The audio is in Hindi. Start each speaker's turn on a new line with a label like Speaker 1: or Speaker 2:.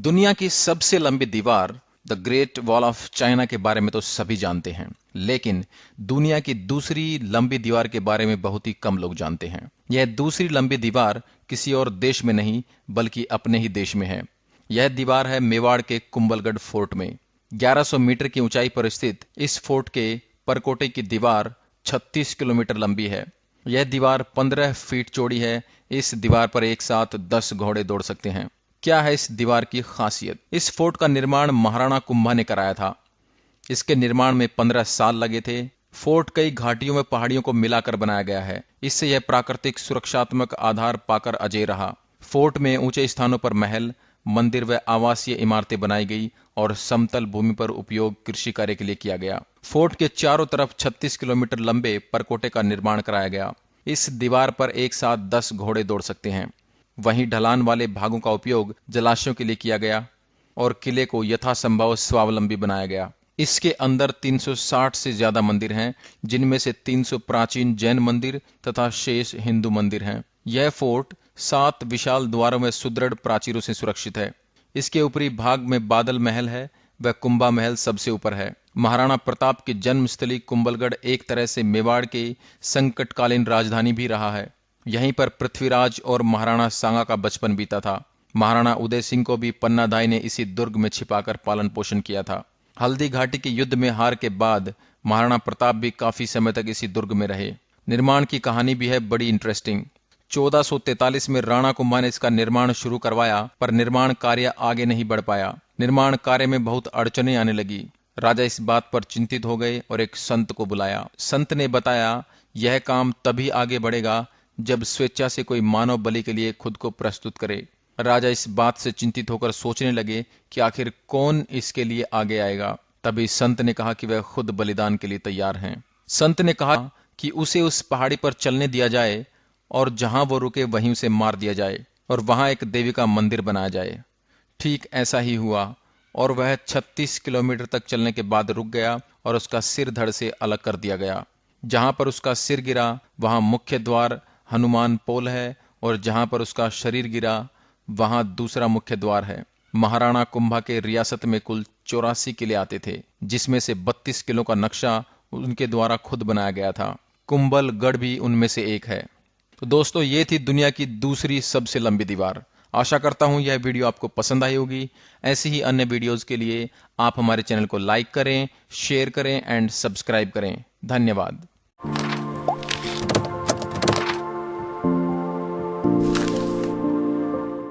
Speaker 1: दुनिया की सबसे लंबी दीवार the great wall of China के बारे में तो सभी जानते हैं, लेकिन दुनिया की दूसरी लंबी दीवार के बारे में बहुत ही कम लोग जानते हैं। यह दूसरी लंबी दीवार किसी और देश में नहीं बल्कि अपने ही देश में है। यह दीवार है मेवाड़ के कुंभलगढ़ फोर्ट में। 1100 मीटर की ऊंचाई पर स्थित इस फोर्ट के परकोटे की दीवार 36 किलोमीटर लंबी है। यह दीवार 15 फीट चौड़ी है। इस दीवार पर एक साथ 10 घोड़े दौड़ सकते हैं। क्या है इस दीवार की खासियत? इस फोर्ट का निर्माण महाराणा कुंभा ने कराया था। इसके निर्माण में 15 साल लगे थे। फोर्ट कई घाटियों में पहाड़ियों को मिलाकर बनाया गया है। इससे यह प्राकृतिक सुरक्षात्मक आधार पाकर अजेय रहा। फोर्ट में ऊंचे स्थानों पर महल, मंदिर व आवासीय इमारतें बनाई गई और समतल भूमि पर उपयोग कृषि कार्य के लिए किया गया। फोर्ट के चारों तरफ 36 किलोमीटर लंबे परकोटे का निर्माण कराया गया। इस दीवार पर एक साथ 10 घोड़े दौड़ सकते हैं। वहीं ढलान वाले भागों का उपयोग जलाशयों के लिए किया गया और किले को यथासंभव स्वावलंबी बनाया गया। इसके अंदर 360 से ज्यादा मंदिर हैं, जिनमें से 300 प्राचीन जैन मंदिर तथा शेष हिंदू मंदिर हैं। यह फोर्ट 7 विशाल द्वारों में सुदृढ़ प्राचीरों से सुरक्षित है। इसके ऊपरी भाग में बादल महल है व कुंभा महल सबसे ऊपर है। महाराणा प्रताप की जन्मस्थली कुंभलगढ़ एक तरह से मेवाड़ की संकटकालीन राजधानी भी रहा है। यहीं पर पृथ्वीराज और महाराणा सांगा का बचपन बीता था। महाराणा उदय सिंह को भी पन्नादाई ने इसी दुर्ग में छिपाकर पालन पोषण किया था। हल्दी घाटी के युद्ध में हार के बाद महाराणा प्रताप भी काफी समय तक इसी दुर्ग में रहे। निर्माण की कहानी भी है बड़ी इंटरेस्टिंग। 1443 में राणा कुंभा ने इसका निर्माण शुरू करवाया, पर निर्माण कार्य आगे नहीं बढ़ पाया। निर्माण कार्य में बहुत अड़चनें आने लगी। राजा इस बात पर चिंतित हो गए और एक संत को बुलाया। संत ने बताया, यह काम तभी आगे बढ़ेगा जब स्वेच्छा से कोई मानव बलि के लिए खुद को प्रस्तुत करे। राजा इस बात से चिंतित होकर सोचने लगे कि आखिर कौन इसके लिए आगे आएगा। तभी संत ने कहा कि वह खुद बलिदान के लिए तैयार हैं। संत ने कहा कि उसे उस पहाड़ी पर चलने दिया जाए और जहां वो रुके वहीं उसे मार दिया जाए और वहां एक देवी का मंदिर बनाया जाए। ठीक ऐसा ही हुआ और वह 36 किलोमीटर तक चलने के बाद रुक गया और उसका सिर धड़ से अलग कर दिया गया। जहां पर उसका सिर गिरा वहां मुख्य द्वार हनुमान पोल है और जहां पर उसका शरीर गिरा वहां दूसरा मुख्य द्वार है। महाराणा कुंभा के रियासत में कुल 84 किले आते थे, जिसमें से 32 किलों का नक्शा उनके द्वारा खुद बनाया गया था। कुंभलगढ़ भी उनमें से एक है। तो दोस्तों, ये थी दुनिया की दूसरी सबसे लंबी दीवार। आशा करता हूं यह वीडियो आपको पसंद आई होगी। ऐसी ही अन्य वीडियोस के लिए आप हमारे चैनल को लाइक करें, शेयर करें एंड सब्सक्राइब करें। धन्यवाद।